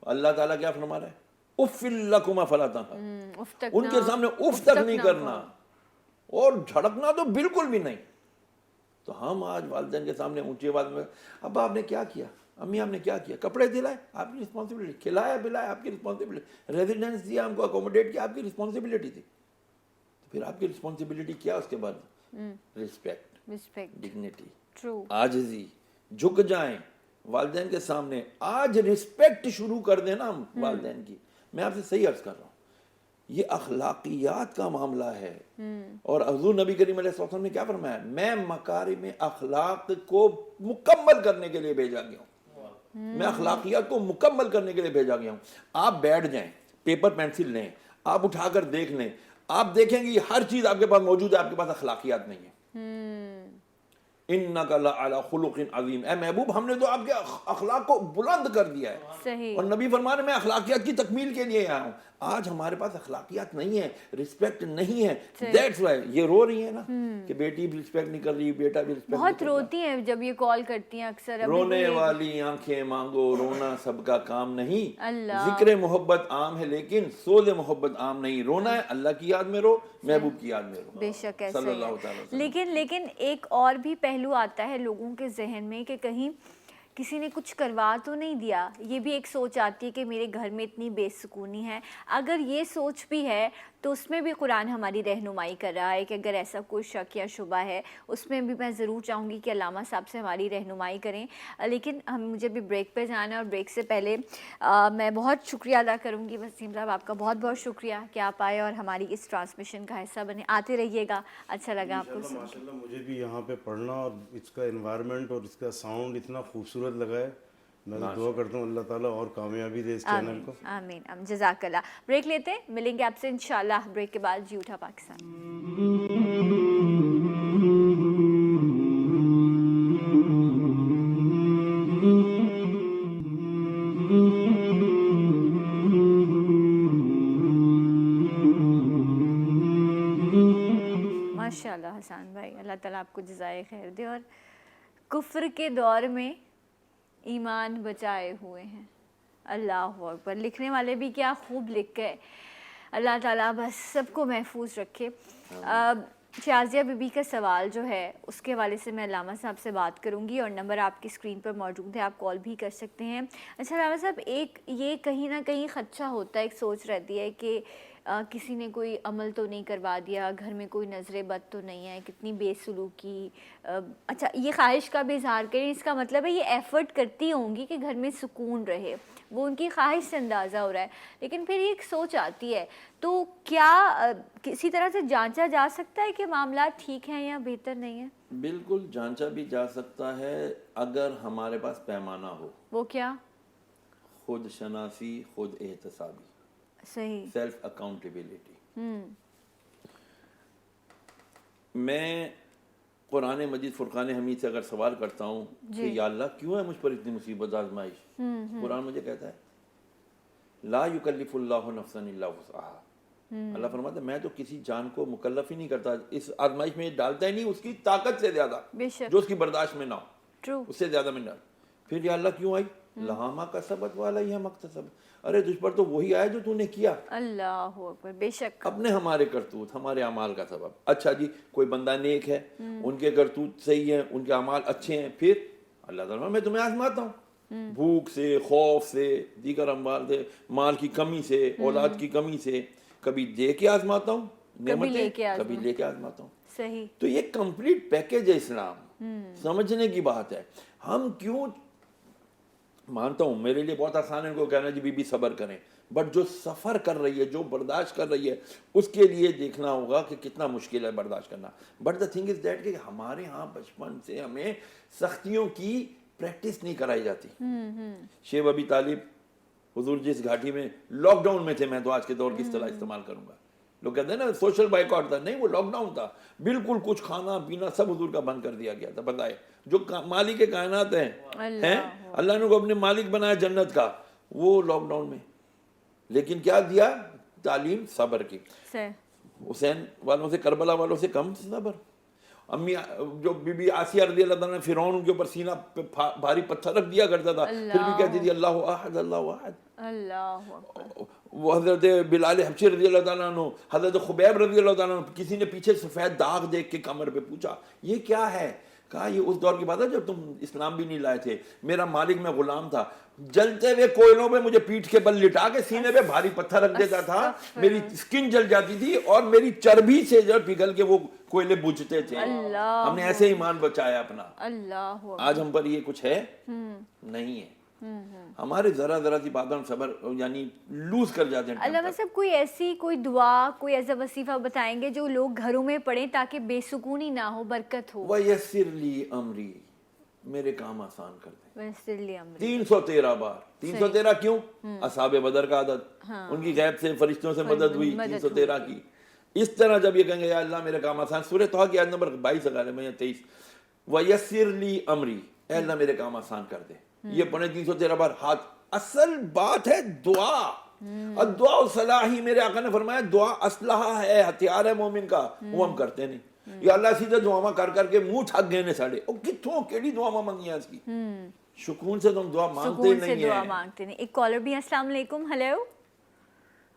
اللہ تعالیٰ کیا فرما رہا ہے؟ اف لکما فلا تنہر، ان کے سامنے اف تک نہیں کرنا، اور جھڑکنا تو بالکل بھی نہیں. تو ہم آج والدین کے سامنے اونچی آواز میں ابا آپ نے کیا کیا، امی آپ نے کیا کیا، کپڑے دلائے آپ کی رسپانسبلٹی، کھلایا پلایا آپ کی رسپانسبلٹی، ریزیڈنس دیا ہم کو اکوموڈیٹ کیا آپ کی رسپانسبلٹی تھی. تو پھر آپ کی رسپانسبلٹی کیا اس کے بعد؟ رسپیکٹ، ڈگنیٹی، عاجزی، جھک جائیں والدین کے سامنے. آج رسپیکٹ شروع کر دینا ہم والدین کی. میں آپ سے صحیح عرض کر رہا ہوں، یہ اخلاقیات کا معاملہ ہے. اور حضور نبی کریم علیہ الصلوۃ والسلام نے کیا فرمایا؟ میں مکارم اخلاق کو مکمل کرنے کے لیے بھیجا گیا ہوں، میں اخلاقیات کو مکمل کرنے کے لیے بھیجا گیا ہوں. آپ بیٹھ جائیں، پیپر پینسل لیں، آپ اٹھا کر دیکھ لیں، آپ دیکھیں گے ہر چیز آپ کے پاس موجود ہے، آپ کے پاس اخلاقیات نہیں ہے. انک لعلی خلق عظیم، اے محبوب ہم نے تو آپ کے اخلاق کو بلند کر دیا ہے. صحیح. اور نبی فرما رہے میں اخلاقیات کی تکمیل کے لیے آیا ہوں. آج ہمارے پاس اخلاقیات نہیں ہے، رسپیکٹ نہیں ہے. دیٹس وائی یہ رو رہی ہیں نا کہ بیٹی بھی رسپیکٹ نہیں کر رہی، بیٹا بھی رسپیکٹ بہت روتی ہیں جب یہ کال کرتی ہیں اکثر. رونے والی آنکھیں مانگو، رونا سب کا کام نہیں. اللہ، ذکر محبت عام ہے لیکن سوز محبت عام نہیں. رونا ہے اللہ کی یاد میں رو، محبوب کی یاد میں رو. بے شک ایسا صلی ہی اللہ تعالی ہے. لیکن ایک اور بھی پہلو آتا ہے لوگوں کے ذہن میں کہ کہیں کسی نے کچھ کروا تو نہیں دیا. یہ بھی ایک سوچ آتی ہے کہ میرے گھر میں اتنی بے سکونی ہے. اگر یہ سوچ بھی ہے تو اس میں بھی قرآن ہماری رہنمائی کر رہا ہے کہ اگر ایسا کوئی شک یا شبہ ہے اس میں بھی میں ضرور چاہوں گی کہ علامہ صاحب سے ہماری رہنمائی کریں. لیکن مجھے بھی بریک پہ جانا ہے، اور بریک سے پہلے میں بہت شکریہ ادا کروں گی وسیم صاحب، آپ کا بہت بہت شکریہ کہ آپ آئے اور ہماری اس ٹرانسمیشن کا حصہ بنے. آتے رہیے گا، اچھا لگا آپ کو. ماشاءاللہ مجھے بھی یہاں پہ پڑھنا اور اس کا انوائرمنٹ اور اس کا ساؤنڈ اتنا خوبصورت لگا ہے. میں دعا کرتا ہوں اللہ تعالیٰ اور کامیابی دے اس چینل کو. آمین. جزاک اللہ. بریک لیتے ہیں، ملیں گے آپ سے انشاءاللہ بریک کے بعد. جی اٹھا پاکستان. ماشاءاللہ حسان بھائی، اللہ تعالیٰ آپ کو جزائے خیر دے. اور کفر کے دور میں ایمان بچائے ہوئے ہیں. اللہ اکبر. لکھنے والے بھی کیا خوب لکھ گئے. اللہ تعالیٰ بس سب کو محفوظ رکھے. شازیہ بی بی کا سوال جو ہے اس کے حوالے سے میں علامہ صاحب سے بات کروں گی، اور نمبر آپ کی اسکرین پر موجود ہے، آپ کال بھی کر سکتے ہیں. اچھا علامہ صاحب، ایک یہ کہیں نہ کہیں خدشہ ہوتا ہے، ایک سوچ رہتی ہے کہ کسی نے کوئی عمل تو نہیں کروا دیا، گھر میں کوئی نظر بد تو نہیں ہے، کتنی بے سلوکی. اچھا یہ خواہش کا بھی اظہار کریں، اس کا مطلب ہے یہ ایفرٹ کرتی ہوں گی کہ گھر میں سکون رہے، وہ ان کی خواہش سے اندازہ ہو رہا ہے. لیکن پھر ایک سوچ آتی ہے، تو کیا کسی طرح سے جانچا جا سکتا ہے کہ معاملات ٹھیک ہیں یا بہتر نہیں ہیں؟ بالکل جانچا بھی جا سکتا ہے اگر ہمارے پاس پیمانہ ہو. وہ کیا؟ خود شناسی، خود احتسابی، صحیح، سیلف اکاؤنٹیبلٹی. میں قرآن مجید فرقان حمید سے اگر سوال کرتا ہوں کہ یا اللہ کیوں ہے مجھ پر اتنی مصیبت آزمائش، قرآن مجھے کہتا ہے لا یکلف اللہ نفسا الا وسعها. اللہ فرماتا ہے میں تو کسی جان کو مکلف ہی نہیں کرتا، اس آزمائش میں ڈالتا ہی نہیں اس کی طاقت سے زیادہ جو اس کی برداشت میں نہ ہو، اس سے زیادہ میں ڈال. پھر یا اللہ کیوں آئی؟ لہا ما کسبت وعلیہا ما اکتسبت. ارے تجھ پر تو وہی آیا جو تو نے کیا. اللہ اکبر. بے شک اپنے ہمارے کرتوت، ہمارے اعمال کا سبب. اچھا جی کوئی بندہ نیک ہے، ان کے کرتوت صحیح ہیں، ان کے اعمال اچھے ہیں، پھر اللہ تعالیٰ میں تمہیں آزماتا ہوں بھوک سے، خوف سے، دیگر اموال سے، مال کی کمی سے، اولاد کی کمی سے. کبھی دے کے آزماتا ہوں نعمتیں، کبھی لے کے آزماتا ہوں. صحیح. تو یہ کمپلیٹ پیکیج ہے اسلام. سمجھنے کی بات ہے. ہم کیوں، مانتا ہوں میرے لیے بہت آسان ہے ان کو کہنا جی بی بی صبر کریں، بٹ جو سفر کر رہی ہے, جو برداشت کر رہی ہے, اس کے لیے دیکھنا ہوگا کہ کتنا مشکل ہے برداشت کرنا. But the thing is that کہ ہمارے ہاں بچپن سے ہمیں سختیوں کی پریکٹس نہیں کرائی جاتی. شیخ ابی طالب حضور جس گھاٹی میں لاک ڈاؤن میں تھے, میں تو آج کے دور کی اصطلاح استعمال کروں گا, لوگ کہتے ہیں نا سوشل بائیکاٹ تھا, نہیں وہ لاک ڈاؤن تھا, بالکل کچھ کھانا پینا سب حضور کا بند کر دیا گیا تھا. بتائے جو مالک کائنات ہیں, اللہ نے کو اپنے مالک بنایا جنت کا, وہ لاک ڈاؤن میں, لیکن کیا دیا تعلیم صبر کی. حسین والوں سے, کربلا والوں سے کم صبر. امی جو بی بی آسیہ رضی اللہ تعالیٰ نے فرعون کے اوپر سینہ پہ بھاری پتھر رکھ دیا کرتا تھا, پھر بھی کہتی تھی اللہ احد اللہ احد. وہ حضرت بلال حبشی رضی اللہ تعالیٰ عنہ, حضرت خبیب رضی اللہ تعالیٰ عنہ, کسی نے پیچھے سفید داغ دیکھ کے کمر پہ پوچھا یہ کیا ہے, کہا یہ اس دور کی بات ہے جب تم اسلام بھی نہیں لائے تھے, میرا مالک میں غلام تھا, جلتے ہوئے کوئلوں پہ مجھے پیٹھ کے بل لٹا کے سینے پہ بھاری پتھر رکھ دیتا تھا, میری سکن جل جاتی تھی اور میری چربی سے جو پگھل کے وہ کوئلے بجھتے تھے. ہم نے ایسے ایمان بچایا اپنا. آج ہم پر یہ کچھ ہے نہیں ہے. ہمارے ذرا ذرا سی باتوں صبر یعنی لوز کر جاتے ہیں. علامہ صاحب کوئی ایسی کوئی دعا, کوئی ایسا وظیفہ بتائیں گے جو لوگ گھروں میں پڑھیں تاکہ بے سکونی نہ ہو, برکت ہو. وَيَسِّرْ لِي أَمْرِي, میرے کام آسان کر دیں. وَيَسِّرْ لِي أَمْرِي 313 بار. 313 کیوں؟ اصحاب بدر کا عدد, ان کی غیب سے فرشتوں سے مدد ہوئی 313 کی. اس طرح جب یہ کہیں گے یا اللہ میرے کام آسان, سورہ طہ کی آیت نمبر 22 اگر میں 23, وَيَسِّرْ لِي أَمْرِي, اے اللہ میرے کام آسان کر دے. یہ پڑھیں 313 بار. ہاتھ اصل بات ہے دعا, اور دعا صلاحی, میرے آقا نے فرمایا دعا اسلحہ ہے, ہتھیار ہے مومن کا, وہ ہم کرتے نہیں. یا اللہ سیدھے دعا کر کر کے منہ تھک گئے نے ساڑے, او کتوں کیڑی دعا منگی ہیں اس کی. سکون سے تم دعا مانگتے نہیں ہیں. دعا مانگتے نہیں. ایک کالر بھی. السلام علیکم. ہیلو.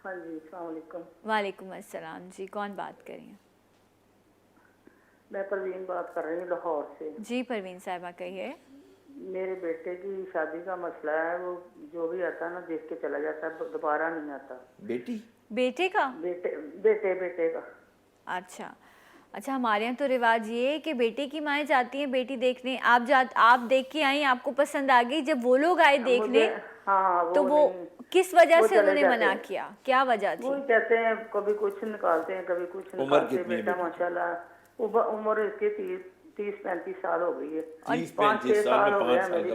ہاں جی السلام علیکم. وعلیکم السلام جی, کون بات کر رہی ہیں؟ میں پروین بات کر رہی ہوں لاہور سے. جی پروین صاحبہ کہیے. میرے بیٹے کی شادی کا مسئلہ ہے, وہ جو بھی آتا ہے نا دیکھ کے چلا جاتا ہے, دوبارہ نہیں آتا. بیٹی بیٹے کا؟ بیٹے کا. اچھا اچھا, ہمارے یہاں تو رواج یہ ہے کہ بیٹے کی مائیں جاتی ہیں بیٹی دیکھنے, آپ دیکھ کے آئیں, آپ کو پسند آ گئی, جب وہ لوگ آئے دیکھنے تو وہ کس وجہ سے انہوں نے منع کیا, کیا وجہ تھی؟ وہ کہتے ہیں کبھی کچھ نکالتے ہیں کبھی کچھ نکالتے. بیٹا ماشاءاللہ عمر اس کی 30-35 سال ہو گئی ہے, 5-6 سال ہو گیا میری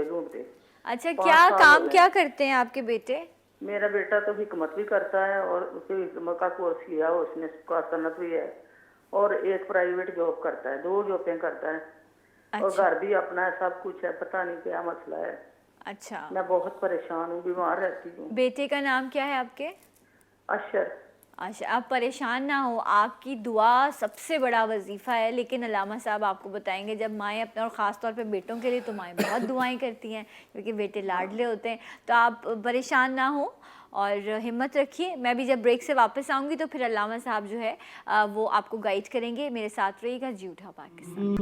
ڈھونڈتے. اچھا, کیا کام کیا کرتے ہیں آپ کے بیٹے؟ میرا بیٹا تو حکمت بھی کرتا ہے, اور اسے حکمت کا کورس کیا, اس نے صنعت بھی ہے, اور ایک پرائیویٹ جاب کرتا ہے, 2 جابیں کرتا ہے, اور گھر بھی اپنا ہے, سب کچھ ہے. پتہ نہیں کیا مسئلہ ہے. اچھا, میں بہت پریشان ہوں, بیمار رہتی ہوں. بیٹے کا نام کیا ہے آپ کے؟ اشر. اچھا, آپ پریشان نہ ہو, آپ کی دعا سب سے بڑا وظیفہ ہے. لیکن علامہ صاحب آپ کو بتائیں گے, جب مائیں اپنے, اور خاص طور پہ بیٹوں کے لیے تو مائیں بہت دعائیں کرتی ہیں کیونکہ بیٹے لاڈلے ہوتے ہیں, تو آپ پریشان نہ ہوں اور ہمت رکھیے. میں بھی جب بریک سے واپس آؤں گی تو پھر علامہ صاحب جو ہے وہ آپ کو گائیڈ کریں گے. میرے ساتھ رہیے گا. جی اٹھا پاکستان.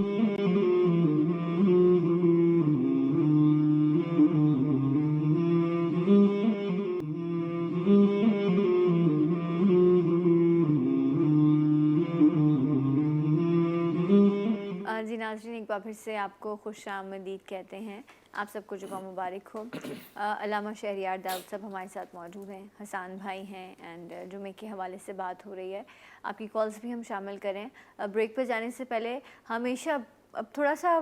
جی ناظرین, ایک بار پھر سے آپ کو خوش آمدید کہتے ہیں. آپ سب کو جمعہ مبارک ہو. علامہ شہریار داؤد صاحب ہمارے ساتھ موجود ہیں, حسان بھائی ہیں, اینڈ جمعے کے حوالے سے بات ہو رہی ہے. آپ کی کالز بھی ہم شامل کریں. بریک پہ جانے سے پہلے ہمیشہ اب تھوڑا سا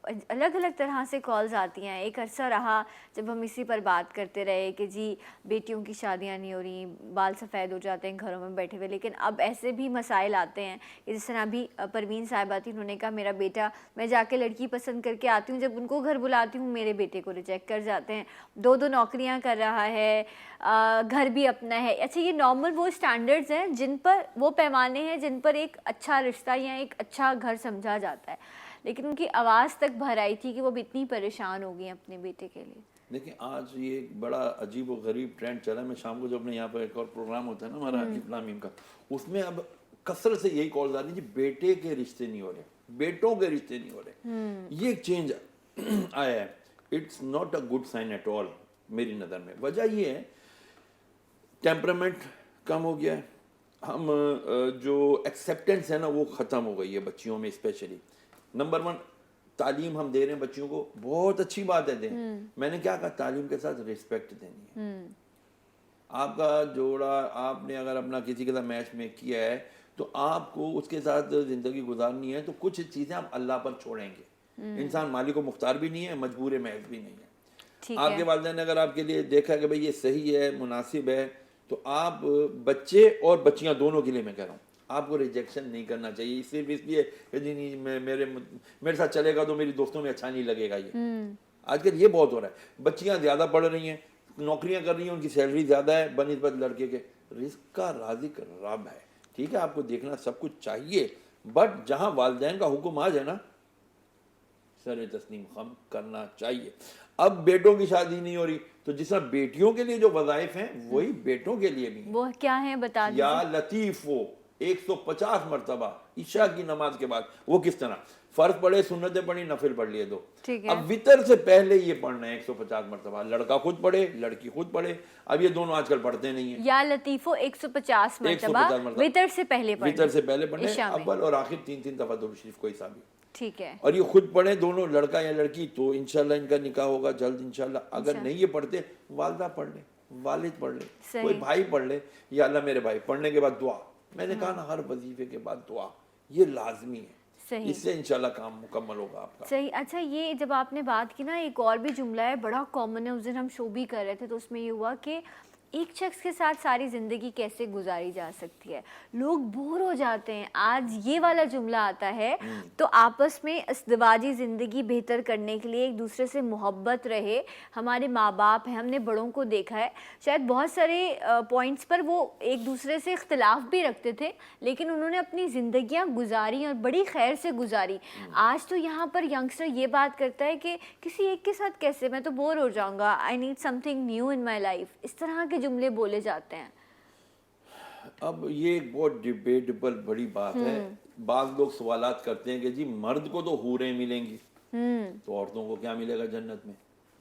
الگ الگ طرح سے کالز آتی ہیں. ایک عرصہ رہا جب ہم اسی پر بات کرتے رہے کہ جی بیٹیوں کی شادیاں نہیں ہو رہی, بال سفید ہو جاتے ہیں گھروں میں بیٹھے ہوئے. لیکن اب ایسے بھی مسائل آتے ہیں کہ جس طرح بھی پروین صاحبہ تھی, انہوں نے کہا میرا بیٹا, میں جا کے لڑکی پسند کر کے آتی ہوں, جب ان کو گھر بلاتی ہوں میرے بیٹے کو ریجیکٹ کر جاتے ہیں. 2 نوکریاں کر رہا ہے, گھر بھی اپنا ہے. اچھا, یہ نارمل وہ اسٹینڈرڈز ہیں جن پر, وہ پیمانے ہیں جن پر ایک اچھا رشتہ یا ایک اچھا گھر سمجھا جاتا ہے. لیکن ان کی آواز تک بھر آئی تھی کہ وہ اتنی پریشان ہو گئی ہیں اپنے بیٹے کے لیے. دیکھیں آج یہ ایک بڑا عجیب و غریب ٹرینڈ چلا ہے. میں شام کو جو اپنے یہاں پر ایک اور پروگرام ہوتا ہے نا ہمارا اسلامیم کا, اس میں اب کثرت سے یہی کالز آ رہی ہیں بیٹے کے رشتے نہیں ہو رہے, بیٹوں کے رشتے نہیں ہو رہے. یہ ایک چینج آیا ہے. It's not a good sign at all میری نظر میں. وجہ یہ ہے ٹیمپرامنٹ کم ہو گیا ہے, ہم جو ایکسیپٹنس ہے نا وہ ختم ہو گئی ہے بچیوں میں اسپیشلی. نمبر 1 تعلیم ہم دے رہے ہیں بچوں کو, بہت اچھی بات ہے دیں. میں نے کیا کہا, تعلیم کے ساتھ ریسپیکٹ دینی ہے. آپ کا جوڑا آپ نے اگر اپنا کسی کے ساتھ میچ میں کیا ہے تو آپ کو اس کے ساتھ زندگی گزارنی ہے, تو کچھ چیزیں آپ اللہ پر چھوڑیں گے. انسان مالک و مختار بھی نہیں ہے, مجبور محض بھی نہیں ہے. آپ کے والدین نے اگر آپ کے لیے دیکھا کہ بھئی یہ صحیح ہے, مناسب ہے, تو آپ بچے اور بچیاں دونوں کے لیے میں کہہ رہا ہوں, آپ کو ریجیکشن نہیں کرنا چاہیے صرف اس لیے کہ جی نہیں میرے ساتھ چلے گا تو میری دوستوں میں اچھا نہیں لگے گا. یہ آج کل یہ بہت ہو رہا ہے. بچیاں زیادہ پڑھ رہی ہیں, نوکریاں کر رہی ہیں, ان کی سیلری زیادہ ہے بنسبت لڑکے کے. رزق کا رازق رب ہے, ٹھیک ہے, آپ کو دیکھنا سب کچھ چاہیے, بٹ جہاں والدین کا حکم آ جائے نا سر تسلیم خم کرنا چاہیے. اب بیٹوں کی شادی نہیں ہو رہی تو جس طرح بیٹیوں کے لیے جو وظائف ہیں وہی بیٹوں کے لیے بھی ہیں. وہ کیا ہیں بتا دیجیے. یا لطیف ہو 150 مرتبہ عشاء کی نماز کے بعد. وہ کس طرح, فرض پڑھے, سنتیں پڑھی, نفل پڑھ لیے 2. اب وطر سے پہلے یہ پڑھنا ہے 150 مرتبہ. لڑکا خود پڑھے, لڑکی خود پڑھے. اب یہ دونوں آج کل پڑھتے نہیں ہیں. یا لطیفو 150 مرتبہ وطر سے پہلے پڑھیں. وطر سے پہلے پڑھیں, اول اور آخر 3 دفعہ درود شریف کوئی حساب. ٹھیک ہے. اور یہ خود پڑھیں دونوں, لڑکا یا لڑکی, تو انشاءاللہ ان کا نکاح ہوگا جلد انشاءاللہ. اگر نہیں یہ پڑھتے, والدہ پڑھ لیں, والد پڑھ لیں, کوئی بھائی پڑھ لے, یا اللہ میرے بھائی. پڑھنے کے بعد دعا, میں نے کہا نا ہر وظیفے کے بعد دعا, یہ لازمی ہے. اس سے انشاءاللہ کام مکمل ہوگا آپ کا. صحیح. اچھا, یہ جب آپ نے بات کی نا, ایک اور بھی جملہ ہے بڑا کامن ہے, اس دن ہم شو بھی کر رہے تھے تو اس میں یہ ہوا کہ ایک شخص کے ساتھ ساری زندگی کیسے گزاری جا سکتی ہے, لوگ بور ہو جاتے ہیں. آج یہ والا جملہ آتا ہے تو آپس میں ازدواجی زندگی بہتر کرنے کے لیے ایک دوسرے سے محبت رہے. ہمارے ماں باپ ہیں, ہم نے بڑوں کو دیکھا ہے, شاید بہت سارے پوائنٹس پر وہ ایک دوسرے سے اختلاف بھی رکھتے تھے, لیکن انہوں نے اپنی زندگیاں گزاری اور بڑی خیر سے گزاری. آج تو یہاں پر ینگسٹر یہ بات کرتا ہے کہ کسی ایک کے ساتھ کیسے, میں تو بور ہو جاؤں گا, I need something new in my life. اس طرح کے جملے بولے جاتے ہیں. اب یہ ایک بہت ڈیبیٹیبل بڑی بات ہے. بعض لوگ سوالات کرتے ہیں کہ جی مرد کو تو حوریں ملیں گی, تو عورتوں کو کیا ملے گا جنت میں.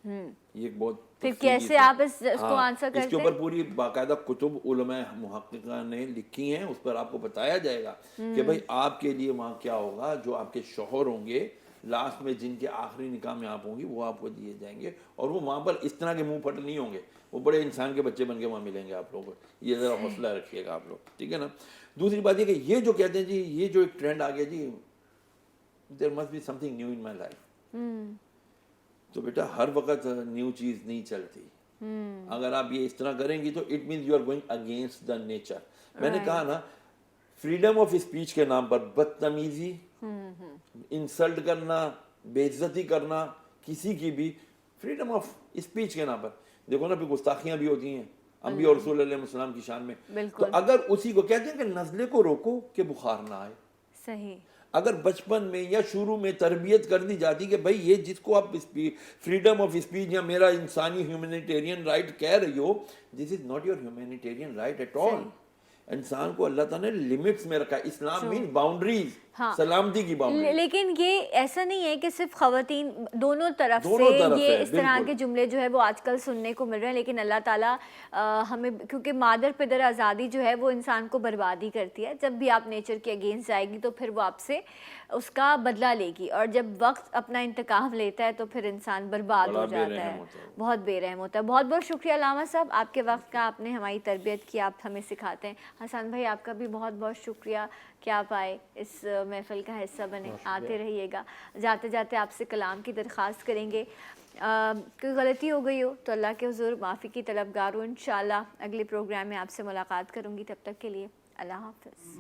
یہ ایک بہت پھر کیسے آپ اس کو آنسر کرتے ہیں؟ اس کے اوپر پوری باقاعدہ کتب علماء محققین نے لکھی ہیں, اس پر آپ کو بتایا جائے گا کہ بھئی آپ کے لیے وہاں کیا ہوگا. جو آپ کے شوہر ہوں گے لاسٹ میں, جن کے آخری نکاح میں آپ ہوں گی, وہ آپ کو دیے جائیں گے, اور وہ وہاں پر اس طرح کے منہ پھٹ نہیں ہوں گے, وہ بڑے انسان کے بچے بن کے وہاں ملیں گے آپ لوگوں کو. یہ ذرا حوصلہ رکھیے گا آپ لوگ, ٹھیک ہے نا. دوسری بات یہ کہ یہ جو کہتے ہیں جی یہ جو ایک ٹرینڈ آ گیا جی, there must be something new in my life. تو بیٹا ہر وقت نیو چیز نہیں چلتی. اگر آپ یہ اس طرح کریں گی تو it means you are going against the nature. میں نے کہا نا, فریڈم آف اسپیچ کے نام پر بدتمیزی, انسلٹ کرنا, بے عزتی کرنا کسی کی بھی, فریڈم آف اسپیچ کے نام پر. دیکھو نا, پھر گستاخیاں بھی ہوتی ہیں انبیاء اور رسول علیہ السلام کی شان میں. تو اگر اسی کو کہتے ہیں کہ نزلے کو روکو کہ بخار نہ آئے. صحیح. اگر بچپن میں یا شروع میں تربیت کر دی جاتی کہ بھائی یہ جس کو آپ فریڈم آف اسپیچ یا میرا انسانی ہیومینیٹیرین رائٹ کہہ رہی ہو, this is not your humanitarian right at all. انسان کو اللہ تعالیٰ نے لیمٹس میں رکھا ہے. اسلام مین باؤنڈریز, سلامتی کی باؤنڈری. لیکن یہ ایسا نہیں ہے کہ صرف خواتین, دونوں طرف سے یہ اس طرح کے جملے جو ہے وہ آج کل سننے کو مل رہے ہیں. لیکن اللہ تعالیٰ ہمیں, کیونکہ مادر پدر آزادی جو ہے وہ انسان کو بربادی کرتی ہے. جب بھی آپ نیچر کے اگینسٹ جائے گی تو پھر وہ آپ سے اس کا بدلہ لے گی, اور جب وقت اپنا انتقام لیتا ہے تو پھر انسان برباد ہو جاتا ہے, بہت بے رحم ہوتا ہے. بہت بہت شکریہ علامہ صاحب, آپ کے وقت کا, آپ نے ہماری تربیت کی, آپ ہمیں سکھاتے ہیں. حسن بھائی آپ کا بھی بہت بہت شکریہ کہ آپ آئے, اس محفل کا حصہ بنے. آتے رہیے گا. جاتے جاتے آپ سے کلام کی درخواست کریں گے, کوئی غلطی ہو گئی ہو تو اللہ کے حضور معافی کی طلبگار ہوں. انشاءاللہ اگلے پروگرام میں آپ سے ملاقات کروں گی. تب تک کے لیے اللہ حافظ.